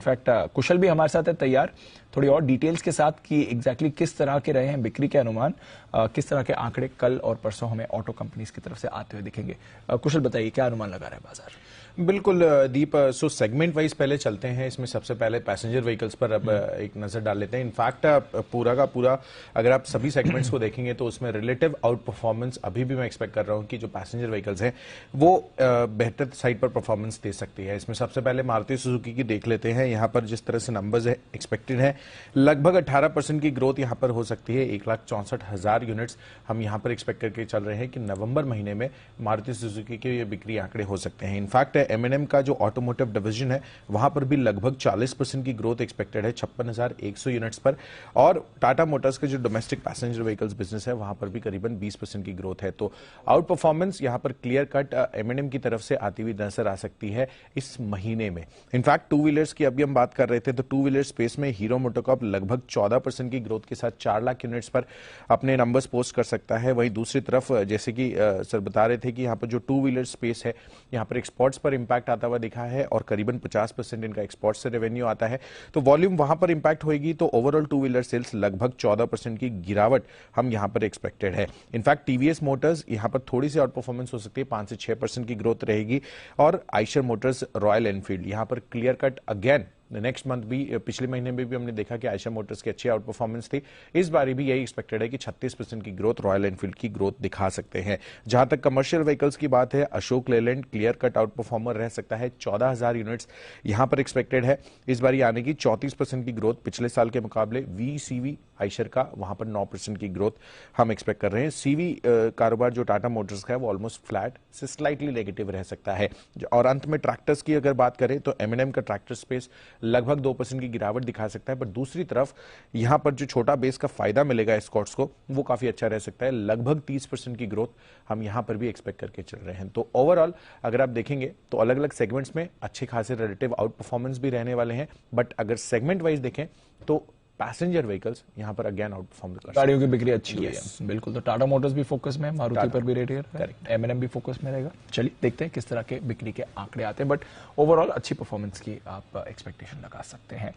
In fact कुशल भी हमारे साथ है तैयार, थोड़ी और डिटेल्स के साथ कि एग्जैक्टली किस तरह के रहे हैं बिक्री के अनुमान, किस तरह के आंकड़े कल और परसों हमें ऑटो कंपनीज की तरफ से आते हुए दिखेंगे। कुशल बताइए क्या अनुमान लगा रहा है बाजार? बिल्कुल दीप, सो सेगमेंट वाइज पहले चलते हैं। इसमें सबसे पहले पैसेंजर व्हीकल्स पर अब एक नजर डाल लेते हैं। इनफैक्ट पूरा का पूरा अगर आप सभी सेगमेंट्स को देखेंगे तो उसमें रिलेटिव आउट परफॉर्मेंस अभी भी मैं एक्सपेक्ट कर रहा हूं कि जो पैसेंजर व्हीकल्स हैं वो बेहतर साइड पर परफॉर्मेंस दे सकती है। इसमें सबसे पहले मारुति सुजुकी की देख लेते हैं। यहां पर जिस तरह से नंबर्स एक्सपेक्टेड है, लगभग 18% की ग्रोथ यहां पर हो सकती है। 1,64,000 यूनिट्स हम यहां पर एक्सपेक्ट करके चल रहे हैं कि नवंबर महीने में मारुति सुजुकी के ये बिक्री आंकड़े हो सकते हैं। इनफैक्ट M&M का जो ऑटोमोटिव डिवीजन है वहां पर भी लगभग 40% की ग्रोथ एक्सपेक्टेड है 56,100 यूनिट्स पर। और टाटा मोटर्स के जो डोमेस्टिक पैसेंजर व्हीकल्स बिजनेस है वहां पर भी करीबन 20% की ग्रोथ है। तो आउट परफॉर्मेंस यहां पर क्लियर कट M&M की तरफ से आती हुई नजर आ सकती है इस महीने में। इनफैक्ट टू व्हीलर्स की अभी हम बात कर रहे थे तो टू व्हीलर स्पेस में हीरो मोटोकॉर्प लगभग 14% की ग्रोथ के साथ 4 लाख यूनिट्स पर अपने नंबर्स पोस्ट कर सकता है। वहीं दूसरी तरफ जैसे कि सर बता रहे थे कि यहां पर जो टू व्हीलर स्पेस है यहां पर एक्सपोर्ट्स पर इंपैक्ट आता हुआ दिखा है और करीबन 50% इनका एक्सपोर्ट से रेवेन्यू आता है। तो वॉल्यूम वहां पर इंपैक्ट होगी तो ओवरऑल टू व्हीलर सेल्स लगभग 14% की गिरावट हम यहां पर एक्सपेक्टेड है। इनफैक्ट टीवीएस मोटर्स यहां पर थोड़ी सी आउट परफॉर्मेंस हो सकती है, 5 से 6% की ग्रोथ रहेगी। और आइशर मोटर्स, रॉयल एनफील्ड यहां पर clear cut again next month भी, पिछले महीने में भी हमने देखा कि आयशर मोटर्स की अच्छी आउट परफॉर्मेंस थी। इस बारी भी यही एक्सपेक्टेड है कि 36% की ग्रोथ रॉयल एनफील्ड की ग्रोथ दिखा सकते हैं। जहां तक कमर्शियल व्हीकल्स की बात है, Ashok Leyland clear cut out performer रह सकता है। 14,000 यूनिट्स यहां पर एक्सपेक्टेड है इस बारी आने की। 34% की ग्रोथ पिछले साल के मुकाबले। वीसीवी आइशर का वहां पर 9% की ग्रोथ हम एक्सपेक्ट कर रहे हैं। सीवी कारोबार जो टाटा मोटर्स का है वो ऑलमोस्ट फ्लैट से स्लाइटली नेगेटिव रह सकता है। और अंत में ट्रैक्टर्स की अगर बात करें तो M&M का ट्रैक्टर स्पेस लगभग 2% की गिरावट दिखा सकता है। पर दूसरी तरफ यहां पर जो छोटा बेस का फायदा मिलेगा एस्कॉर्ट्स को वो काफी अच्छा रह सकता है। लगभग 30% की ग्रोथ हम यहां पर भी एक्सपेक्ट करके चल रहे हैं। तो ओवरऑल अगर आप देखेंगे तो अलग अलग सेगमेंट्स में अच्छे खासे रिलेटिव आउट परफॉर्मेंस भी रहने वाले हैं। बट अगर सेगमेंट वाइज देखें तो पैसेंजर व्हीकल्स यहां पर अगेन आउट परफॉर्म कर गाड़ियों की बिक्री अच्छी हुई है। बिल्कुल, तो टाटा मोटर्स भी फोकस में है, मारुति पर भी रेट है, M&M भी फोकस में रहेगा। चलिए देखते हैं किस तरह के बिक्री के आंकड़े आते हैं, बट ओवरऑल अच्छी परफॉर्मेंस की आप एक्सपेक्टेशन लगा सकते हैं।